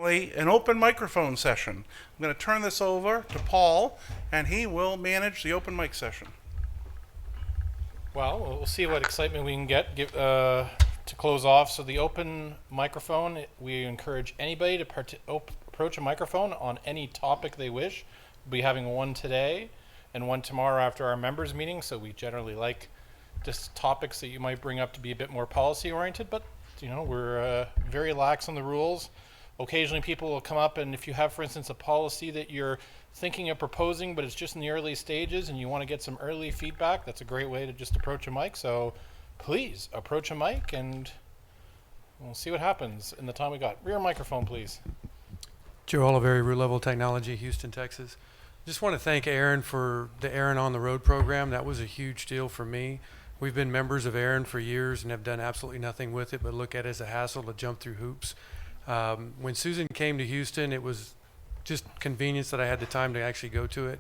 An open microphone session. I'm going to turn this over to Paul, and he will manage the open mic session. Well, we'll see what excitement we can get to close off. So the open microphone, we encourage anybody to approach a microphone on any topic they wish. We'll be having one today and one tomorrow after our members meeting. So we generally like just topics that you might bring up to be a bit more policy oriented, but we're very lax on the rules. Occasionally people will come up, and if you have, for instance, a policy that you're thinking of proposing, but it's just in the early stages and you want to get some early feedback, that's a great way to just approach a mic. So please approach a mic and we'll see what happens in the time we got. Rear microphone, please. Joe Oliveri, Root Level Technology, Houston, Texas. Just want to thank ARIN for the ARIN on the Road program. That was a huge deal for me. We've been members of ARIN for years and have done absolutely nothing with it but look at it as a hassle to jump through hoops. When Susan came to Houston, it was just convenience that I had the time to actually go to it.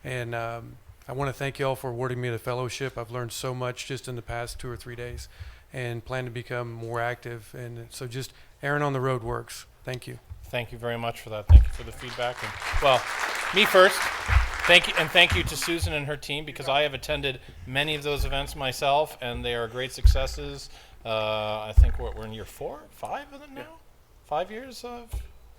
And I want to thank you all for awarding me the fellowship. I've learned so much just in the past 2 or 3 days and plan to become more active. And so just ARIN on the Road works. Thank you. Thank you very much for that. Thank you for the feedback. And, well, me first. Thank you, and thank you to Susan and her team, because I have attended many of those events myself, and they are great successes. I think we're in year 4, 5 of them now? 5 years of?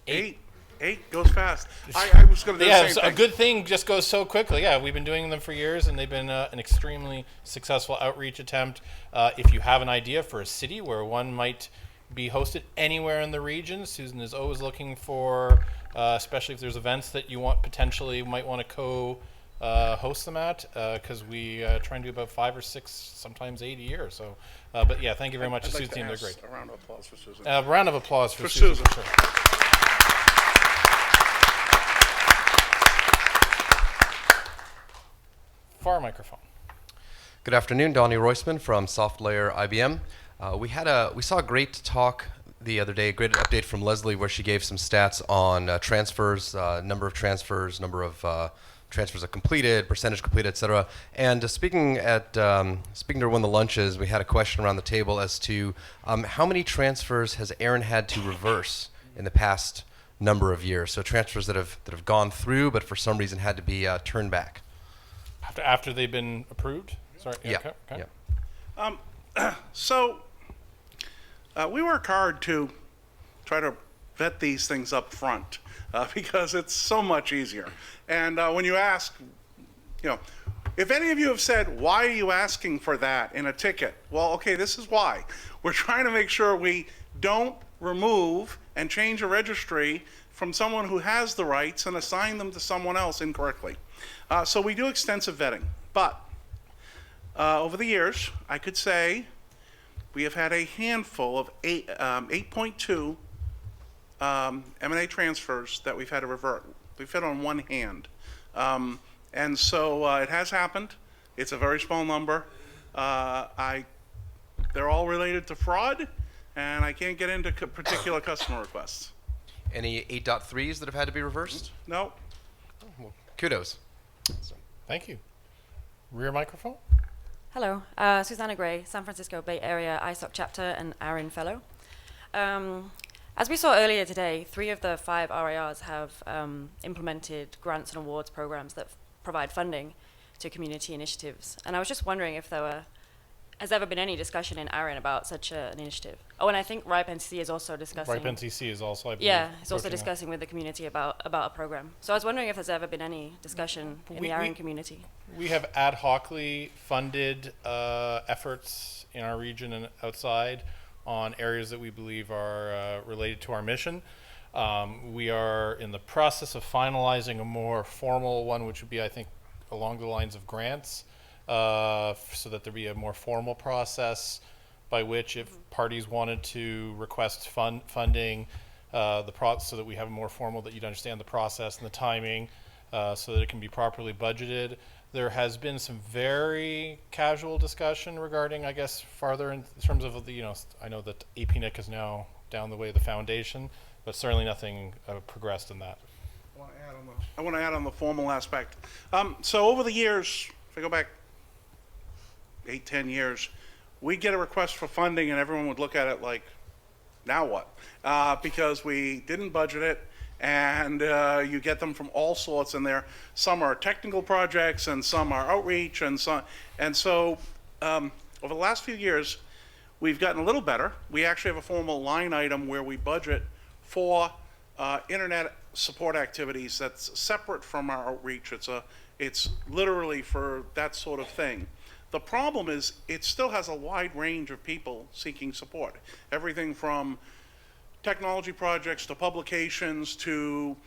8. 8 goes fast. I was going to do the same so thing. A good thing just goes so quickly. Yeah, we've been doing them for years, and they've been an extremely successful outreach attempt. If you have an idea for a city where one might be hosted anywhere in the region, Susan is always looking for, especially if there's events that you might want to host them at, because we try and do about 5 or 6, sometimes 8 a year. So, but yeah, thank you very much to Susan's team. They're great. A round of applause for Susan. A round of applause for Susan. Sure. Far microphone. Good afternoon, Donnie Roisman from SoftLayer IBM. We saw a great talk the other day, a great update from Leslie where she gave some stats on transfers, number of transfers, number of transfers are completed, percentage completed, etc. And speaking to one of the lunches, we had a question around the table as to how many transfers has ARIN had to reverse in the past number of years? So transfers that have gone through, but for some reason had to be turned back. After they've been approved? Sorry. Yeah. Okay. Yeah. So we work hard to try to vet these things up front because it's so much easier. And when you ask, if any of you have said, why are you asking for that in a ticket? Well, okay, this is why. We're trying to make sure we don't remove and change a registry from someone who has the rights and assign them to someone else incorrectly. So we do extensive vetting. But over the years, I could say we have had a handful of 8.2 M&A transfers that we've had to revert. We fit on one hand. And so it has happened. It's a very small number. They're all related to fraud, and I can't get into particular customer requests. Any 8.3s that have had to be reversed? No. Well, kudos. Thank you. Rear microphone. Hello, Susanna Gray, San Francisco Bay Area ISOC chapter and ARIN fellow. As we saw earlier today, 3 of the 5 RIRs have implemented grants and awards programs that provide funding to community initiatives. And I was just wondering if has ever been any discussion in ARIN about such an initiative? Oh, and I think RIPE NCC is also discussing. RIPE NCC is also, I believe. Yeah, it's also discussing with the community about a program. So I was wondering if there's ever been any discussion in the ARIN community. We have ad hocly funded efforts in our region and outside on areas that we believe are related to our mission. We are in the process of finalizing a more formal one, which would be, I think, along the lines of grants, so that there be a more formal process by which, if parties wanted to request funding, so that we have a more formal, that you'd understand the process and the timing, so that it can be properly budgeted. There has been some very casual discussion regarding, I guess, farther in terms of the, I know that APNIC is now down the way of the foundation, but certainly nothing progressed in that. I want to add on the formal aspect. So over the years, if I go back 8-10 years, we'd get a request for funding and everyone would look at it like, now what? Because we didn't budget it, and you get them from all sorts in there. Some are technical projects, and some are outreach, and so over the last few years, we've gotten a little better. We actually have a formal line item where we budget for internet support activities that's separate from our outreach. It's literally for that sort of thing. The problem is it still has a wide range of people seeking support. Everything from technology projects to publications to,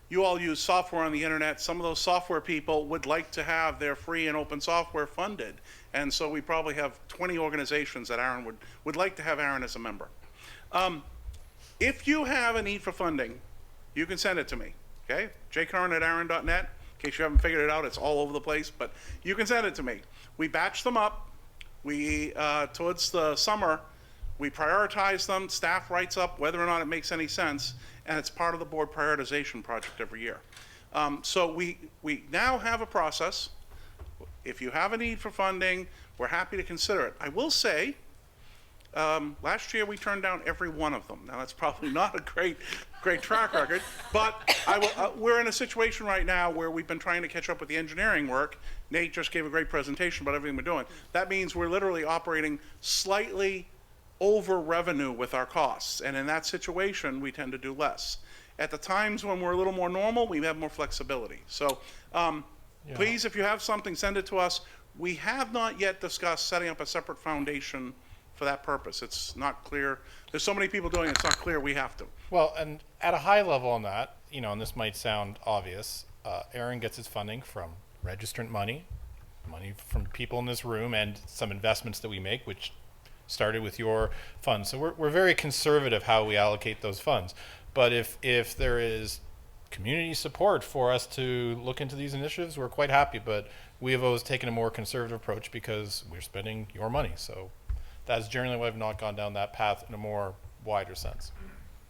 you all use software on the internet. Some of those software people would like to have their free and open software funded. And so we probably have 20 organizations that ARIN would like to have ARIN as a member. If you have a need for funding, you can send it to me, okay? jcurran@arin.net. In case you haven't figured it out, it's all over the place, but you can send it to me. We batch them up. We, towards the summer, we prioritize them. Staff writes up whether or not it makes any sense, and it's part of the board prioritization project every year. So we now have a process. If you have a need for funding, we're happy to consider it. I will say, last year we turned down every one of them. Now that's probably not a great track record, but we're in a situation right now where we've been trying to catch up with the engineering work. Nate just gave a great presentation about everything we're doing. That means we're literally operating slightly over revenue with our costs, and in that situation we tend to do less. At the times when we're a little more normal, we have more flexibility. So please, if you have something, send it to us. We have not yet discussed setting up a separate foundation for that purpose. It's not clear. There's so many people doing it, it's not clear we have to. Well, and at a high level on that, and this might sound obvious, ARIN gets its funding from registrant money from people in this room, and some investments that we make, which started with your funds. So we're very conservative how we allocate those funds. But if there is community support for us to look into these initiatives, we're quite happy. But we have always taken a more conservative approach because we're spending your money. So that's generally why I've not gone down that path in a more wider sense.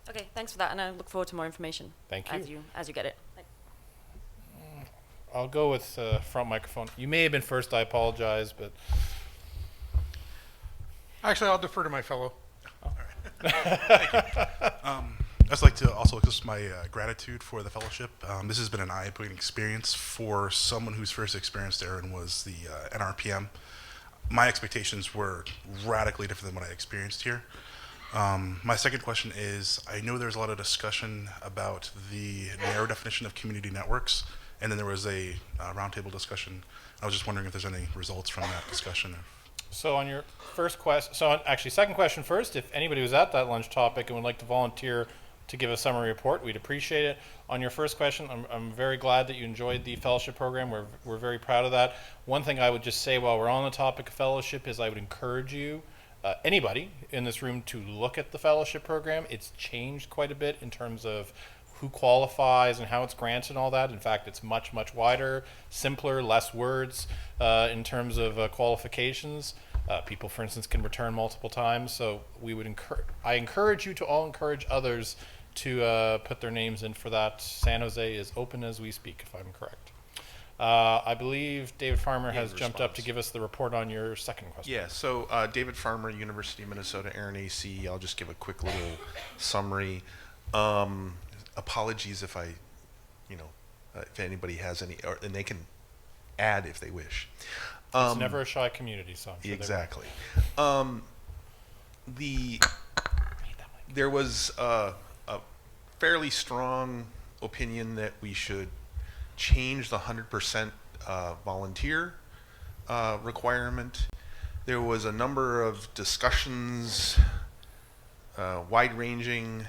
Okay, thanks for that, and I look forward to more information. Thank you. As you get it. I'll go with front microphone. You may have been first, I apologize, but Actually, I'll defer to my fellow. I'd just like to also express my gratitude for the fellowship. This has been an eye-opening experience for someone whose first experience ARIN was the NRPM. My expectations were radically different than what I experienced here. My second question is, I know there's a lot of discussion about the narrow definition of community networks, and then there was a roundtable discussion. I was just wondering if there's any results from that discussion. So on your first question, second question first, if anybody was at that lunch topic and would like to volunteer to give a summary report, we'd appreciate it. On your first question, I'm very glad that you enjoyed the fellowship program. We're very proud of that. One thing I would just say while we're on the topic of fellowship is I would encourage you, anybody in this room, to look at the fellowship program. It's changed quite a bit in terms of who qualifies and how it's granted and all that. In fact, it's much, much wider, simpler, less words in terms of qualifications. People, for instance, can return multiple times. So I encourage you to all encourage others to put their names in for that. San Jose is open as we speak, if I'm correct. I believe David Farmer has jumped up to give us the report on your second question. Yeah, so David Farmer, University of Minnesota, ARIN AC. I'll just give a quick little summary. Apologies if if anybody has any, and they can add if they wish. It's never a shy community, so I'm sure exactly. There was a fairly strong opinion that we should change the 100% volunteer requirement. There was a number of discussions, wide-ranging,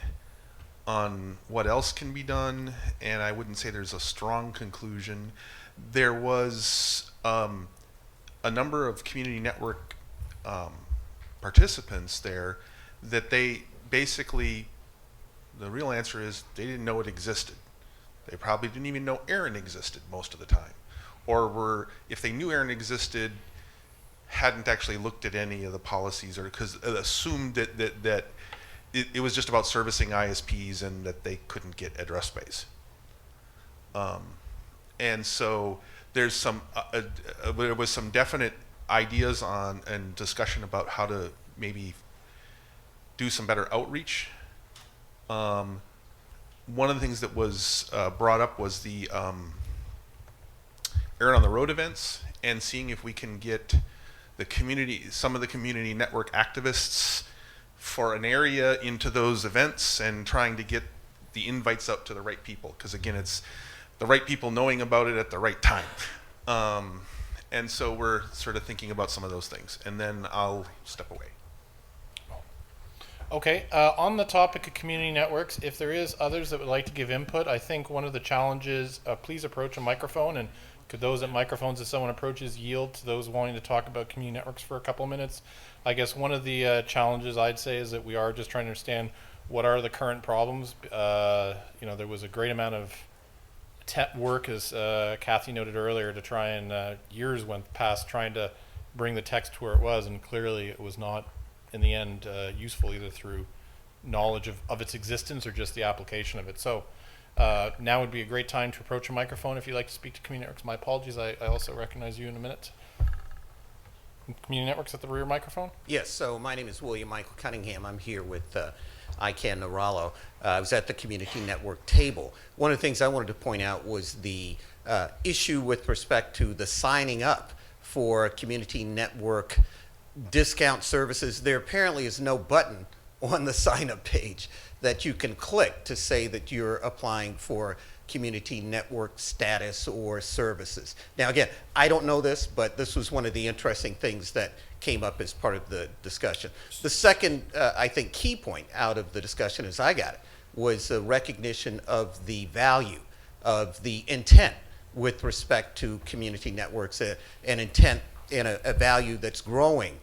on what else can be done, and I wouldn't say there's a strong conclusion. There was a number of community network participants there that they basically, the real answer is they didn't know it existed. They probably didn't even know ARIN existed most of the time, or if they knew ARIN existed, hadn't actually looked at any of the policies, or because assumed that it was just about servicing ISPs and that they couldn't get address space. And so there's there was some definite ideas on and discussion about how to maybe do some better outreach. One of the things that was brought up was the ARIN on the Road events, and seeing if we can get the community, some of the community network activists for an area into those events, and trying to get the invites out to the right people. Because again, it's the right people knowing about it at the right time. And so we're sort of thinking about some of those things, and then I'll step away. Okay, on the topic of community networks, if there is others that would like to give input, I think one of the challenges, please approach a microphone, and could those at microphones, as someone approaches, yield to those wanting to talk about community networks for a couple of minutes? I guess one of the challenges I'd say is that we are just trying to understand what are the current problems. You know, there was a great amount of work, as Kathy noted earlier, to try and years went past trying to bring the text to where it was, and clearly it was not in the end useful either through knowledge of its existence or just the application of it. So now would be a great time to approach a microphone if you'd like to speak to community networks. My apologies, I also recognize you in a minute. Community networks at the rear microphone. Yes, so my name is William Michael Cunningham. I'm here with ICANN Naralo. I was at the community network table. One of the things I wanted to point out was the issue with respect to the signing up for community network discount services. There apparently is no button on the sign-up page that you can click to say that you're applying for community network status or services. Now again, I don't know this, but this was one of the interesting things that came up as part of the discussion. The second, I think, key point out of the discussion, as I got it, was a recognition of the value of the intent with respect to community networks, an intent and a value that's growing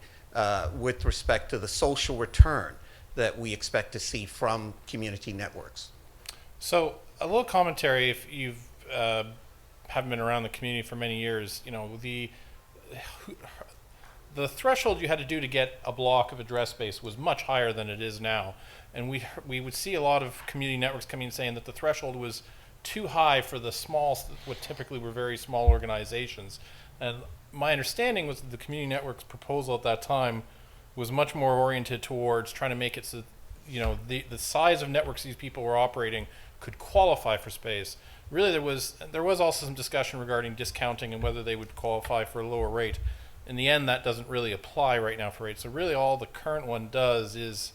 with respect to the social return that we expect to see from community networks. So a little commentary, if you've haven't been around the community for many years, you know, the threshold you had to do to get a block of address space was much higher than it is now. And we would see a lot of community networks coming in saying that the threshold was too high for the small, what typically were very small organizations. And my understanding was that the community network's proposal at that time was much more oriented towards trying to make it so, you know, the size of networks these people were operating could qualify for space. Really, there was also some discussion regarding discounting and whether they would qualify for a lower rate. In the end, that doesn't really apply right now for rates. So really, all the current one does is,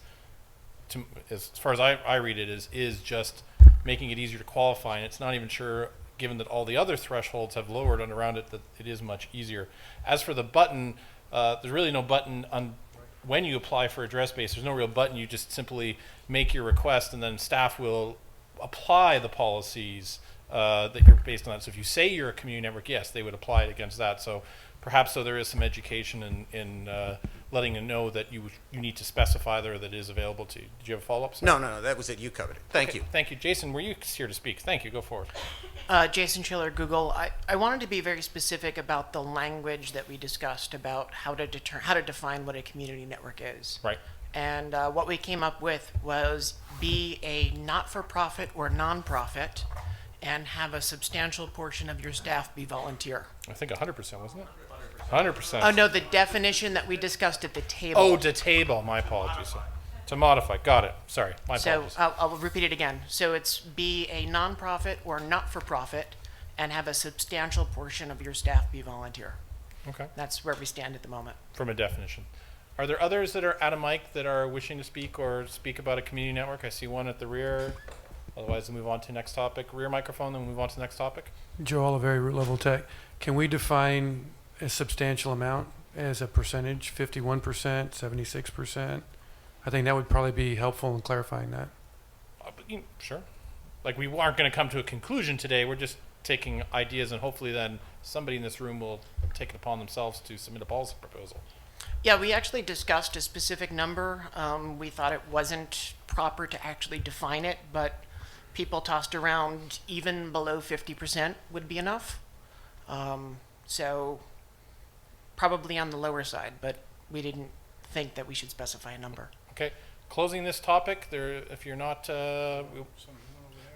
as far as I read it, is just making it easier to qualify. And it's not even sure, given that all the other thresholds have lowered and around it, that it is much easier. As for the button, there's really no button on when you apply for address space. There's no real button. You just simply make your request, and then staff will apply the policies that you're based on that. So if you say you're a community network, yes, they would apply it against that. So perhaps so there is some education in letting them know that you need to specify there that is available to you. Did you have a follow-up? No, that was it. You covered it. Thank you. Thank you. Jason, were you here to speak? Thank you. Go forward. Jason Schiller, Google. I wanted to be very specific about the language that we discussed about how to define what a community network is. Right. And what we came up with was be a not-for-profit or non-profit and have a substantial portion of your staff be volunteer. I think 100%, wasn't it? 100%. Oh, no, the definition that we discussed at the table. Oh, the table. My apologies. To modify. Got it. Sorry. My apologies. So I'll repeat it again. So it's be a nonprofit or not-for-profit and have a substantial portion of your staff be volunteer. Okay. That's where we stand at the moment. From a definition. Are there others that are at a mic that are wishing to speak or speak about a community network? I see one at the rear. Otherwise, we'll move on to the next topic. Rear microphone, then we'll move on to the next topic. Joe Oliveri, root level tech. Can we define a substantial amount as a percentage, 51%, 76%? I think that would probably be helpful in clarifying that. Sure. Like, we aren't going to come to a conclusion today. We're just taking ideas, and hopefully then somebody in this room will take it upon themselves to submit a policy proposal. Yeah, we actually discussed a specific number. We thought it wasn't proper to actually define it, but people tossed around even below 50% would be enough. So probably on the lower side, but we didn't think that we should specify a number. Okay. Closing this topic, if you're not, well,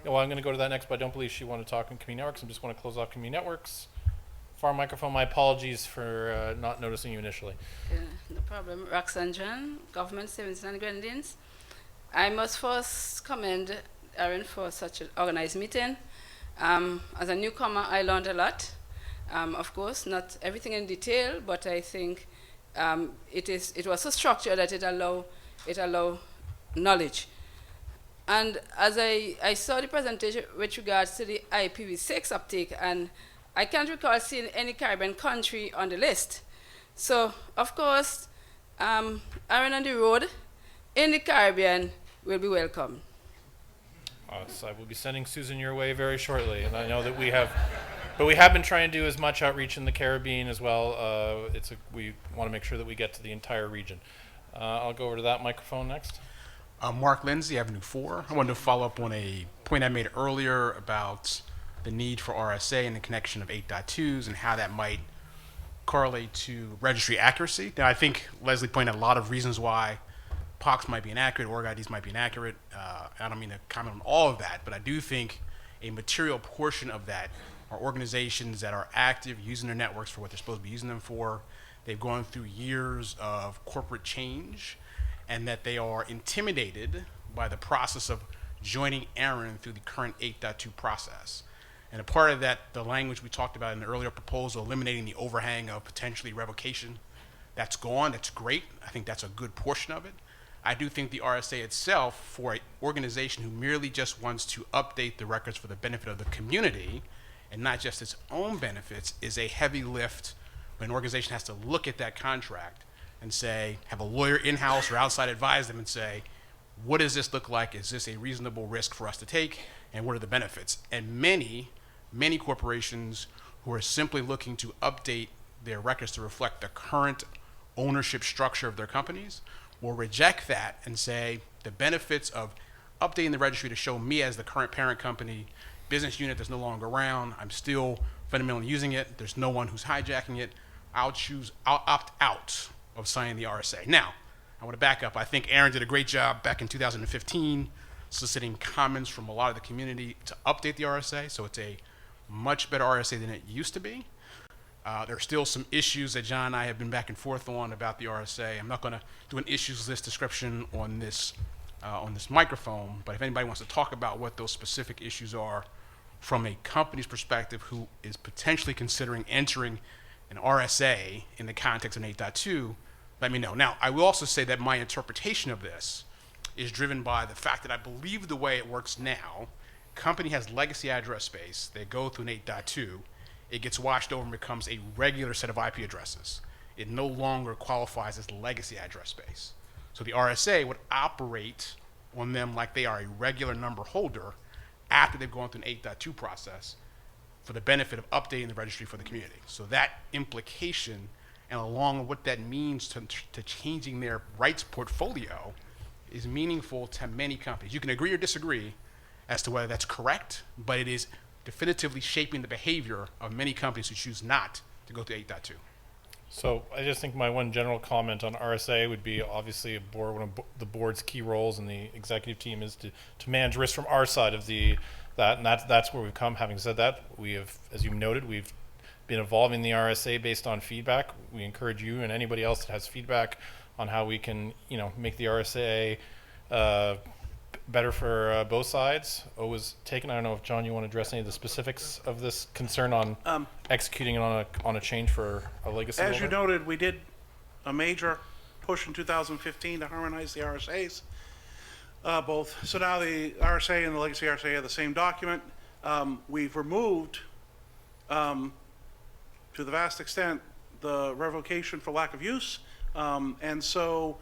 I'm going to go to that next, but I don't believe she wanted to talk on community networks. I just want to close off community networks. Far microphone, my apologies for not noticing you initially. No problem. Roxanne John, Government Savings and Grandins. I must first commend ARIN for such an organized meeting. As a newcomer, I learned a lot. Of course, not everything in detail, but I think it was so structured that it allow knowledge. And as I saw the presentation with regards to the IPv6 uptake, and I can't recall seeing any Caribbean country on the list. So, of course, ARIN on the road in the Caribbean will be welcome. So I will be sending Susan your way very shortly, and I know that we have been trying to do as much outreach in the Caribbean as well. We want to make sure that we get to the entire region. I'll go over to that microphone next. Mark Lindsay, Avenue 4. I wanted to follow up on a point I made earlier about the need for RSA and the connection of 8.2s and how that might correlate to registry accuracy. Now, I think Leslie pointed out a lot of reasons why POCs might be inaccurate, org IDs might be inaccurate. I don't mean to comment on all of that, but I do think a material portion of that are organizations that are active, using their networks for what they're supposed to be using them for. They've gone through years of corporate change, and that they are intimidated by the process of joining ARIN through the current 8.2 process. And a part of that, the language we talked about in the earlier proposal, eliminating the overhang of potentially revocation, that's gone. That's great. I think that's a good portion of it. I do think the RSA itself, for an organization who merely just wants to update the records for the benefit of the community and not just its own benefits, is a heavy lift when an organization has to look at that contract and say, have a lawyer in-house or outside advise them and say, what does this look like? Is this a reasonable risk for us to take? And what are the benefits? And many corporations who are simply looking to update their records to reflect the current ownership structure of their companies will reject that and say the benefits of updating the registry to show me as the current parent company, business unit that's no longer around, I'm still fundamentally using it, there's no one who's hijacking it, I'll opt out of signing the RSA. Now, I want to back up. I think ARIN did a great job back in 2015 soliciting comments from a lot of the community to update the RSA, so it's a much better RSA than it used to be. There are still some issues that John and I have been back and forth on about the RSA. I'm not going to do an issues list description on this microphone, but if anybody wants to talk about what those specific issues are from a company's perspective who is potentially considering entering an RSA in the context of 8.2, let me know. Now, I will also say that my interpretation of this is driven by the fact that I believe the way it works now, company has legacy address space, they go through an 8.2, it gets washed over and becomes a regular set of IP addresses. It no longer qualifies as legacy address space. So the RSA would operate on them like they are a regular number holder after they've gone through an 8.2 process for the benefit of updating the registry for the community. So that implication, and along with what that means to changing their rights portfolio, is meaningful to many companies. You can agree or disagree as to whether that's correct, but it is definitively shaping the behavior of many companies who choose not to go through 8.2. So I just think my one general comment on RSA would be obviously one of the board's key roles in the executive team is to manage risk from our side of that, and that's where we've come. Having said that, we have, as you noted, we've been evolving the RSA based on feedback. We encourage you and anybody else that has feedback on how we can, make the RSA better for both sides. Was taken. I don't know if John, you want to address any of the specifics of this concern on executing it on a change for a legacy. As you noted, we did a major push in 2015 to harmonize the RSAs, both. So now the RSA and the legacy RSA are the same document. We've removed, to the vast extent, the revocation for lack of use, and so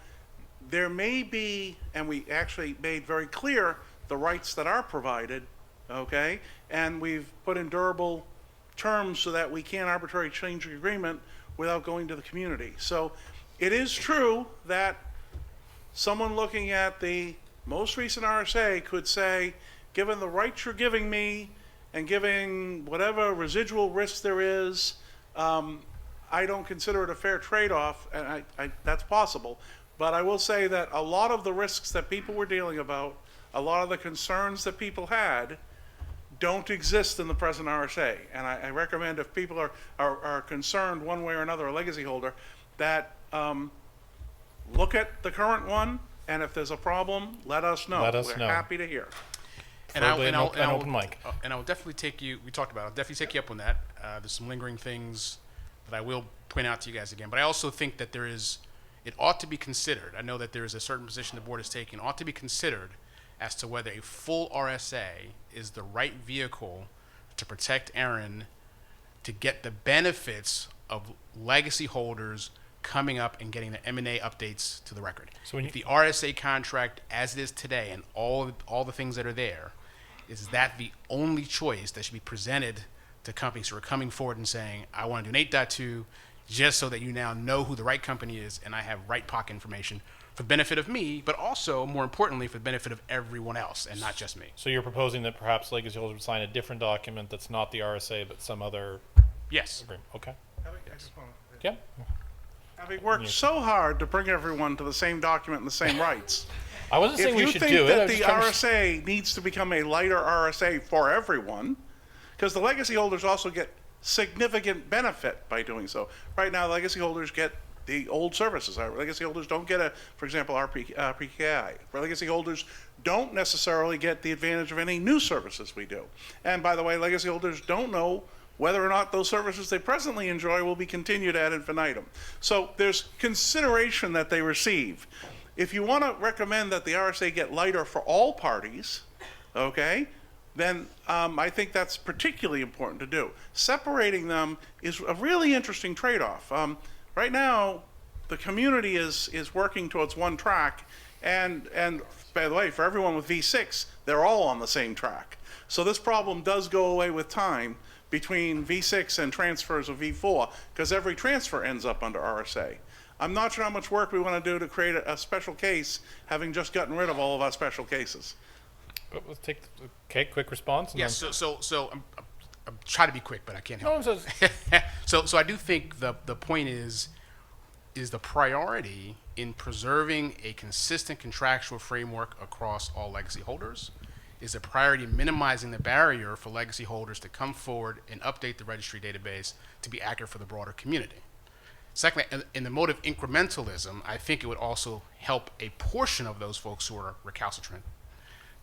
there may be, and we actually made very clear the rights that are provided, okay? And we've put in durable terms so that we can't arbitrarily change the agreement without going to the community. So it is true that someone looking at the most recent RSA could say, given the rights you're giving me and giving whatever residual risk there is, I don't consider it a fair trade-off, and that's possible. But I will say that a lot of the risks that people were dealing about, a lot of the concerns that people had, don't exist in the present RSA. And I recommend if people are concerned one way or another, a legacy holder, that look at the current one And if there's a problem, let us know. Let us We're know. happy to hear. Preferably an open mic. And I will definitely take you. We talked about. I'll definitely take you up on that. There's some lingering things that I will point out to you guys again. But I also think that it ought to be considered. I know that there is a certain position the board is taking. Ought to be considered as to whether a full RSA is the right vehicle to protect ARIN to get the benefits of legacy holders coming up and getting the M&A updates to the record. So when if the RSA contract as it is today and all the things that are there, is that the only choice that should be presented to companies who are coming forward and saying, I want to do an 8.2 just so that you now know who the right company is and I have right pocket information for the benefit of me, but also, more importantly, for the benefit of everyone else and not just me. So you're proposing that perhaps legacy holders would sign a different document that's not the RSA, but some other Yes. agreement. Okay. Yes. Yeah. Having worked so hard to bring everyone to the same document and the same rights. I wasn't saying we should do If it. you I think was that the just trying to- RSA needs to become a lighter RSA for everyone, because the legacy holders also get significant benefit by doing so. Right now, legacy holders get the old services. Our legacy holders don't get for example, PKI. Legacy holders don't necessarily get the advantage of any new services we do. And by the way, legacy holders don't know whether or not those services they presently enjoy will be continued ad infinitum. So there's consideration that they receive. If you want to recommend that the RSA get lighter for all parties, okay, then I think that's particularly important to do. Separating them is a really interesting trade-off. Right now, the community is working towards one track, and by the way, for everyone with V6, they're all on the same track. So this problem does go away with time between V6 and transfers of V4, because every transfer ends up under RSA. I'm not sure how much work we want to do to create a special case, having just gotten rid of all of our special cases. Let's take quick response. And Yes. then- So I'm trying to be quick, but I can't help No, it. So I do think the point is the priority in preserving a consistent contractual framework across all legacy holders is a priority minimizing the barrier for legacy holders to come forward and update the registry database to be accurate for the broader community. Secondly, in the mode of incrementalism, I think it would also help a portion of those folks who are recalcitrant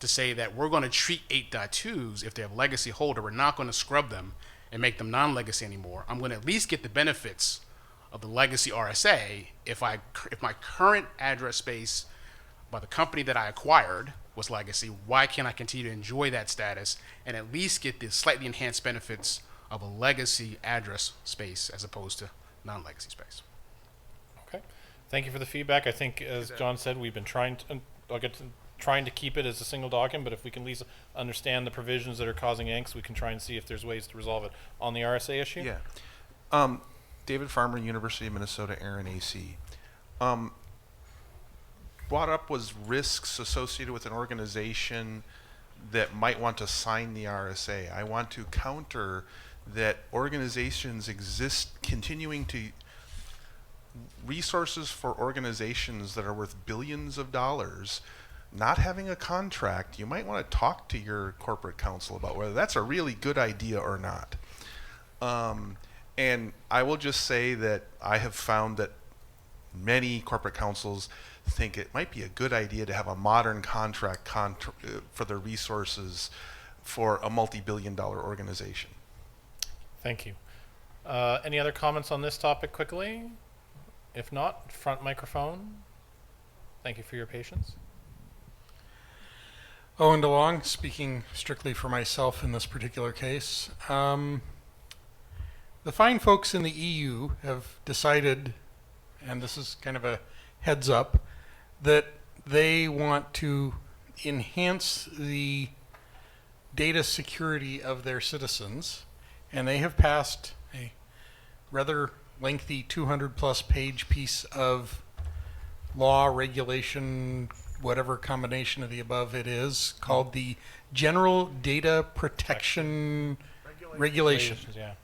to say that we're going to treat 8.2s if they have legacy holder. We're not going to scrub them and make them non-legacy anymore. I'm going to at least get the benefits of the legacy RSA if my current address space by the company that I acquired was legacy. Why can't I continue to enjoy that status and at least get the slightly enhanced benefits of a legacy address space as opposed to non-legacy space? Okay. Thank you for the feedback. I think, as John said, we've been trying to keep it as a single document, but if we can at least understand the provisions that are causing angst, we can try and see if there's ways to resolve it. On the RSA issue? Yeah. David Farmer, University of Minnesota, ARIN AC. Brought up was risks associated with an organization that might want to sign the RSA. I want to counter that organizations exist continuing to resources for organizations that are worth billions of dollars not having a contract. You might want to talk to your corporate counsel about whether that's a really good idea or not. And I will just say that I have found that many corporate counsels think it might be a good idea to have a modern contract for their resources for a multi-billion-dollar organization. Thank you. Any other comments on this topic quickly? If not, front microphone. Thank you for your patience. Owen DeLong, speaking strictly for myself in this particular case. The fine folks in the EU have decided, and this is kind of a heads up, that they want to enhance the data security of their citizens, and they have passed a rather lengthy 200-plus page piece of law, regulation, whatever combination of the above it is, called the General Data Protection Regulation. Yeah.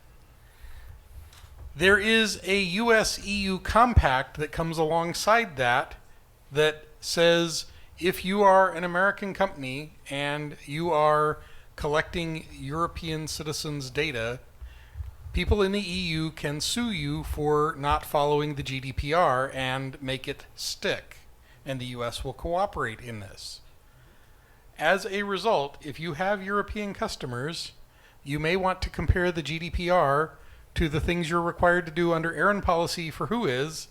There is a US-EU compact that comes alongside that says if you are an American company and you are collecting European citizens' data, people in the EU can sue you for not following the GDPR and make it stick. and the U.S. will cooperate in this. As a result, if you have European customers, you may want to compare the GDPR to the things you're required to do under ARIN policy for WHOIS,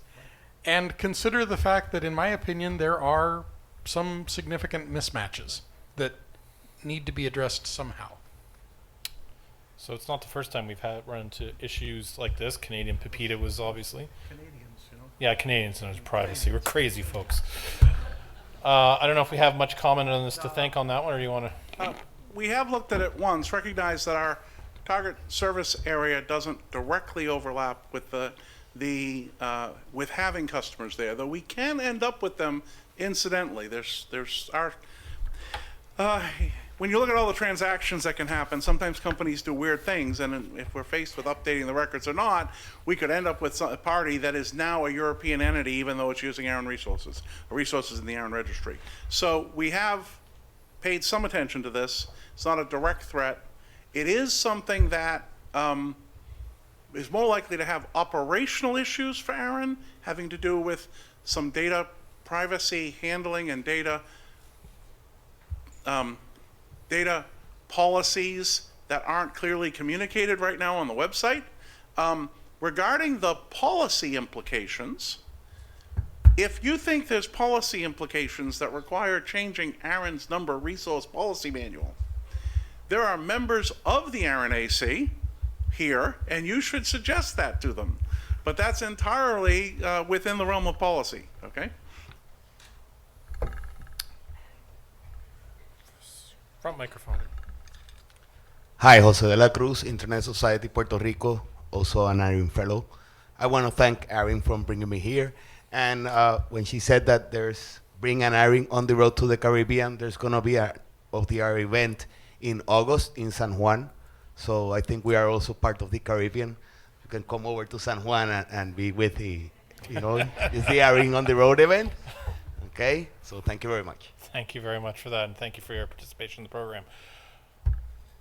and consider the fact that, in my opinion, there are some significant mismatches that need to be addressed somehow. So it's not the first time we've run into issues like this. Canadian Pepita was obviously. Canadians, you know. Yeah, Canadians and their privacy. We're crazy folks. I don't know if we have much comment on this to thank on that one, or do you want to? We have looked at it once, recognized that our target service area doesn't directly overlap with with having customers there, though we can end up with them incidentally. When you look at all the transactions that can happen, sometimes companies do weird things, and if we're faced with updating the records or not, we could end up with a party that is now a European entity, even though it's using ARIN resources, or resources in the ARIN registry. So we have paid some attention to this. It's not a direct threat. It is something that is more likely to have operational issues for ARIN, having to do with some data privacy handling and data policies that aren't clearly communicated right now on the website. Regarding the policy implications, if you think there's policy implications that require changing ARIN's number resource policy manual, there are members of the ARIN AC here, and you should suggest that to them. But that's entirely within the realm of policy, okay? Front microphone. Hi, Jose de la Cruz, Internet Society Puerto Rico, also an ARIN fellow. I want to thank ARIN for bringing me here. And when she said that there's bring an ARIN on the road to the Caribbean, there's going to be a OTR event in August in San Juan. So I think we are also part of the Caribbean. You can come over to San Juan and be with the, it's the ARIN on the road event. Okay, so thank you very much. Thank you very much for that, and thank you for your participation in the program.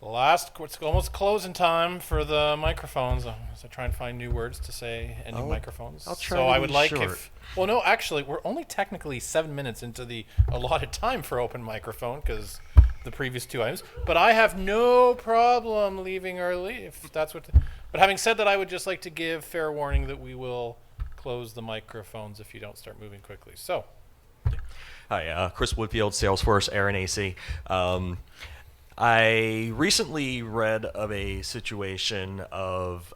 It's almost closing time for the microphones. As I try and find new words to say and new microphones. I'll try so to I would be like short. well, no, actually, we're only technically 7 minutes into the allotted time for open microphone because the previous two items. But I have no problem leaving early if that's what. But having said that, I would just like to give fair warning that we will close the microphones if you don't start moving quickly. So. Hi, Chris Woodfield, Salesforce, ARIN AC. I recently read of a situation of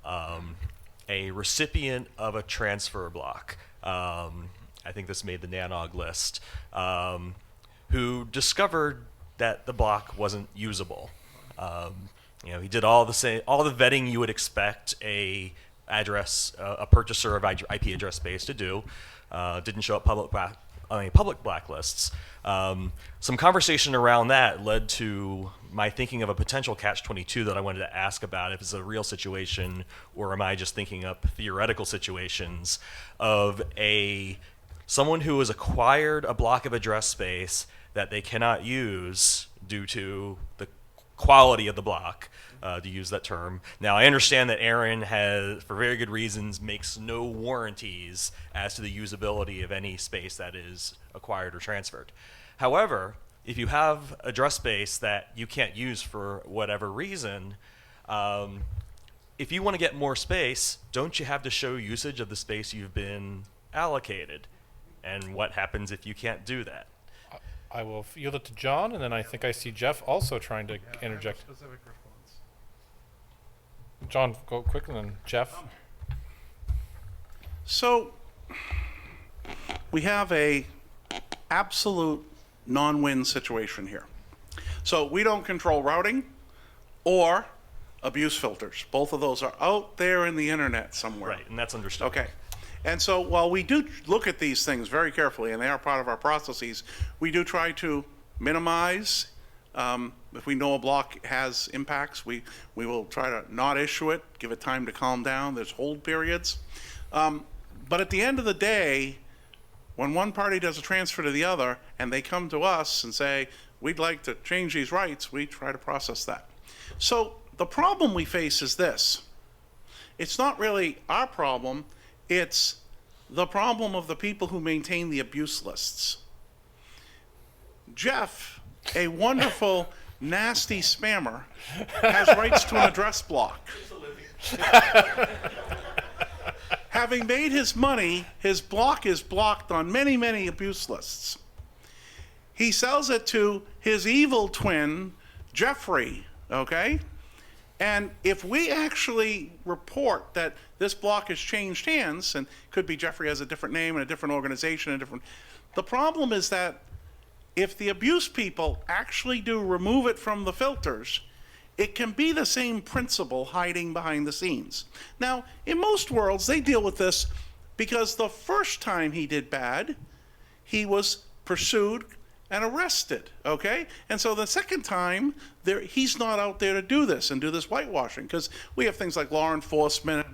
a recipient of a transfer block. I think this made the NANOG list, who discovered that the block wasn't usable. He did all the vetting you would expect a purchaser of IP address space to do. Didn't show up public blacklists. Some conversation around that led to my thinking of a potential catch-22 that I wanted to ask about if it's a real situation or am I just thinking up theoretical situations of someone who has acquired a block of address space that they cannot use due to the quality of the block, to use that term. Now, I understand that ARIN has, for very good reasons, makes no warranties as to the usability of any space that is acquired or transferred. However, if you have address space that you can't use for whatever reason, if you want to get more space, don't you have to show usage of the space you've been allocated? And what happens if you can't do that? I will yield it to John, and then I think I see Jeff also trying to interject. Specific response. John, go quick, and then Jeff. So we have a absolute non-win situation here. So we don't control routing or abuse filters. Both of those are out there in the internet somewhere. Right, and that's understood. Okay. And so while we do look at these things very carefully, and they are part of our processes, we do try to minimize. If we know a block has impacts, we will try to not issue it, give it time to calm down. There's hold periods. But at the end of the day, when one party does a transfer to the other and they come to us and say, we'd like to change these rights, we try to process that. So the problem we face is this. It's not really our problem, it's the problem of the people who maintain the abuse lists. Jeff, a wonderful, nasty spammer, has rights to an address block. Having made his money, his block is blocked on many, many abuse lists. He sells it to his evil twin, Jeffrey, okay? And if we actually report that this block has changed hands, and could be Jeffrey has a different name and a different organization, and the problem is that if the abuse people actually do remove it from the filters, it can be the same principle hiding behind the scenes. Now, in most worlds, they deal with this because the first time he did bad, he was pursued and arrested, okay? And so the second time, he's not out there to do this and do this whitewashing, because we have things like law enforcement,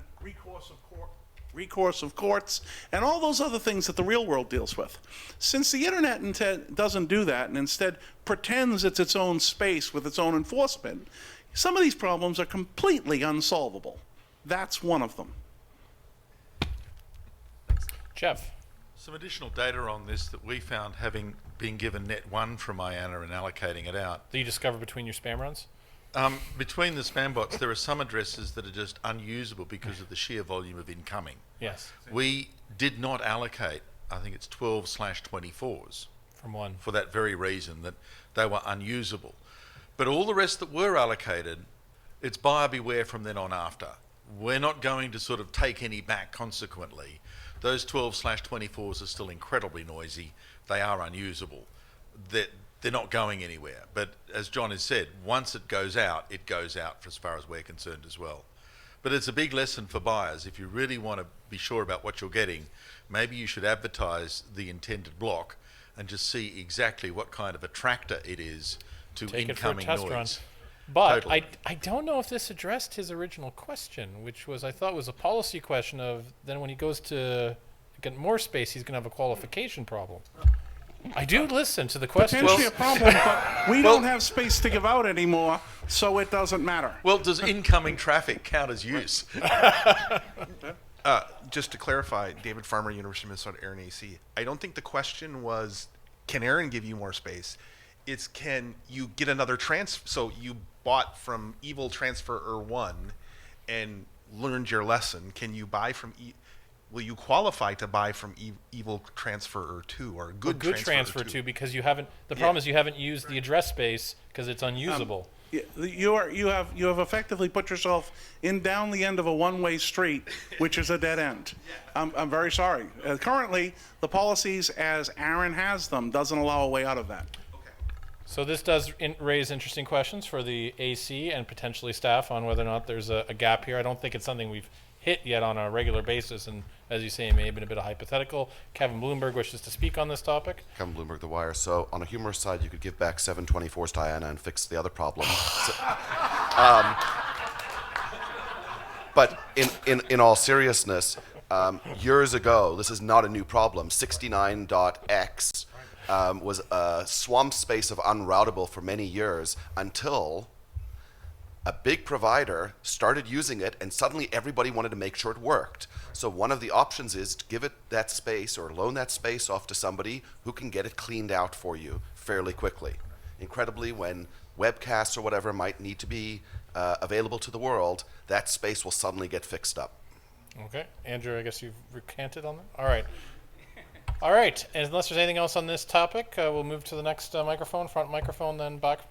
recourse of courts, and all those other things that the real world deals with. Since the internet doesn't do that and instead pretends it's its own space with its own enforcement, some of these problems are completely unsolvable. That's one of them. Jeff. Some additional data on this that we found, having been given net 1 from IANA and allocating it out. That you discovered between your spam runs? Between the spam bots, there are some addresses that are just unusable because of the sheer volume of incoming. Yes. We did not allocate, I think it's 12/24s. From one. For that very reason, that they were unusable. But all the rest that were allocated, it's buyer beware from then on after. We're not going to sort of take any back consequently. Those 12/24s are still incredibly noisy. They are unusable. They're not going anywhere. But as John has said, once it goes out for as far as we're concerned as well. But it's a big lesson for buyers. If you really want to be sure about what you're getting, maybe you should advertise the intended block and just see exactly what kind of attractor it is to Take incoming it for a test noise. run. But Totally. I don't know if this addressed his original question, which was, I thought was a policy question of, then when he goes to get more space, he's going to have a qualification problem. I do listen to the question. Potentially a problem, but we don't have space to give out anymore, so it doesn't matter. Well, does incoming traffic count as use? Just to clarify, David Farmer, University of Minnesota, ARIN AC. I don't think the question was, can ARIN give you more space? It's, can you get another transfer? So you bought from Evil Transferer 1 and learned your lesson. Can you buy from will you qualify to buy from Evil Transferer 2 or Good Transfer 2? Because you haven't. The problem is you haven't used the address space because it's unusable. You have effectively put yourself down the end of a one-way street, which is a dead end. I'm very sorry. Currently, the policies as ARIN has them doesn't allow a way out of that. So this does raise interesting questions for the AC and potentially staff on whether or not there's a gap here. I don't think it's something we've hit yet on a regular basis, and as you say, it may have been a bit of hypothetical. Kevin Bloomberg wishes to speak on this topic. Kevin Bloomberg, The Wire. So on a humorous side, you could give back 7/24s to IANA and fix the other problem. But in all seriousness, years ago, this is not a new problem. 69.x was a swamp space of unroutable for many years until a big provider started using it, and suddenly everybody wanted to make sure it worked. So one of the options is to give it that space or loan that space off to somebody who can get it cleaned out for you fairly quickly. Incredibly, when webcasts or whatever might need to be available to the world, that space will suddenly get fixed up. Okay. Andrew, I guess you've recanted on that? All right. All right. And unless there's anything else on this topic, we'll move to the next microphone, front microphone, then back.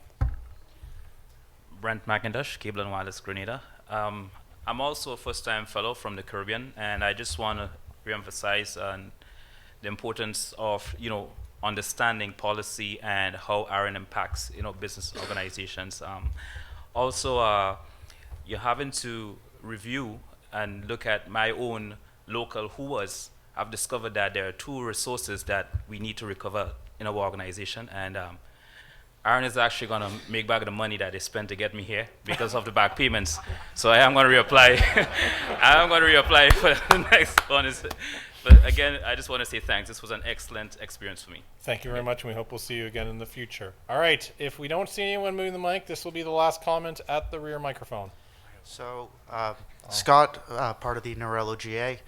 Brent McIntosh, Cable and Wireless Grenada. I'm also a first-time fellow from the Caribbean, and I just want to reemphasize the importance of, understanding policy and how ARIN impacts, business organizations. Also, you're having to review and look at my own local WHOAs. I've discovered that there are two resources that we need to recover in our organization, and ARIN is actually going to make back the money that they spent to get me here because of the back payments. So I am going to reapply. I am going to reapply for the next one. But again, I just want to say thanks. This was an excellent experience for me. Thank you very much, and we hope we'll see you again in the future. All right. If we don't see anyone moving the mic, this will be the last comment at the rear microphone. So, Scott, part of the Norello GA.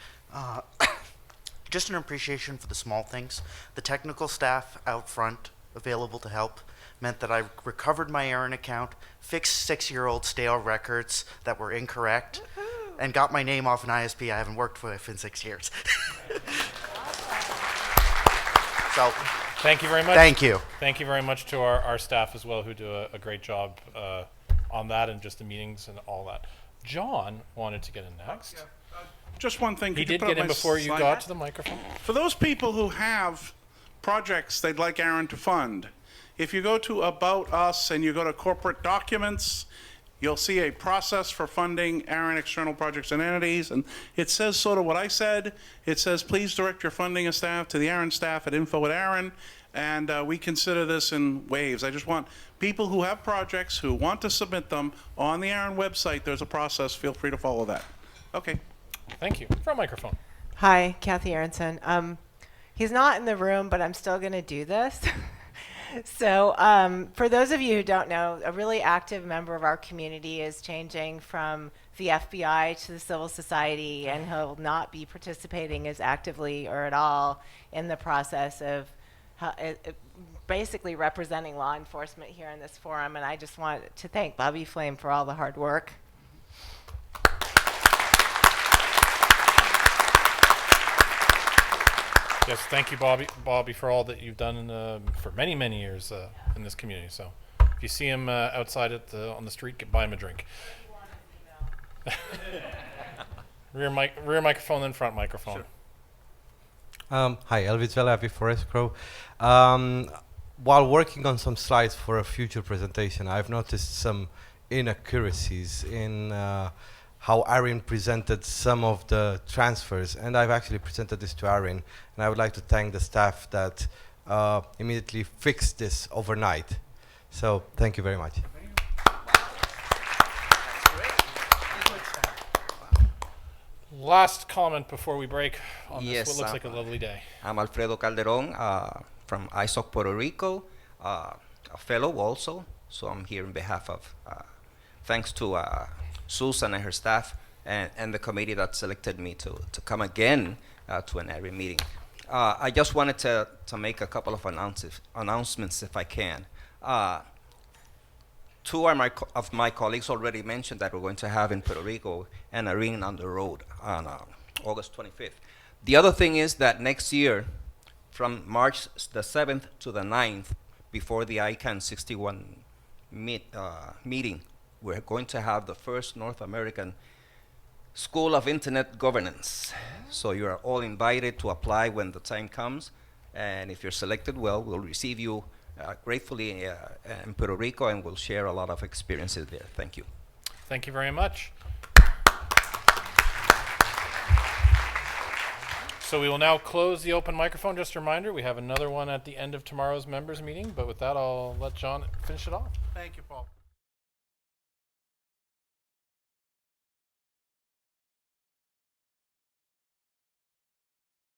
Just an appreciation for the small things. The technical staff out front available to help meant that I recovered my ARIN account, fixed 6-year-old stale records that were incorrect, and got my name off an ISP I haven't worked with in 6 years. So, thank you very much. Thank you. Thank you very much to our staff as well, who do a great job on that and just the meetings and all that. John wanted to get in next. Just one thing. He Could you did put get up in my before you slide got deck? to the microphone. For those people who have projects they'd like ARIN to fund, if you go to About Us and you go to Corporate Documents, you'll see a process for funding ARIN external projects and entities, and it says sort of what I said. It says, please direct your funding of staff to the ARIN staff at info@ARIN, and we consider this in waves. I just want people who have projects who want to submit them on the ARIN website. There's a process. Feel free to follow that. Okay. Thank you. For a microphone. Hi, Kathy Andersen. He's not in the room, but I'm still going to do this. So for those of you who don't know, a really active member of our community is changing from the FBI to the civil society, and he'll not be participating as actively or at all in the process of basically representing law enforcement here in this forum. And I just want to thank Bobby Flame for all the hard work. Yes, thank you, Bobby, for all that you've done for many, many years in this community. So, if you see him outside on the street, buy him a drink. rear microphone, then front microphone. Sure. Hi, Elvis Velavi, Forest Crow. While working on some slides for a future presentation, I've noticed some inaccuracies in how ARIN presented some of the transfers, and I've actually presented this to ARIN, and I would like to thank the staff that immediately fixed this overnight. So thank you very much. Last comment before we break on Yes, this, what looks like a lovely day. I'm Alfredo Calderon from ISOC Puerto Rico, a fellow also, so I'm here on behalf of, thanks to Susan and her staff and the committee that selected me to come again to an ARIN meeting. I just wanted to make a couple of announcements if I can. Two of my colleagues already mentioned that we're going to have in Puerto Rico an ARIN on the road on August 25th. The other thing is that next year, from March the 7th to the 9th, before the ICANN 61 meeting, we're going to have the first North American School of Internet Governance. So you're all invited to apply when the time comes, and if you're selected, well, we'll receive you gratefully in Puerto Rico, and we'll share a lot of experiences there. Thank you. Thank you very much. So we will now close the open microphone. Just a reminder, we have another one at the end of tomorrow's members meeting, but with that, I'll let John finish it off. Thank you, Paul.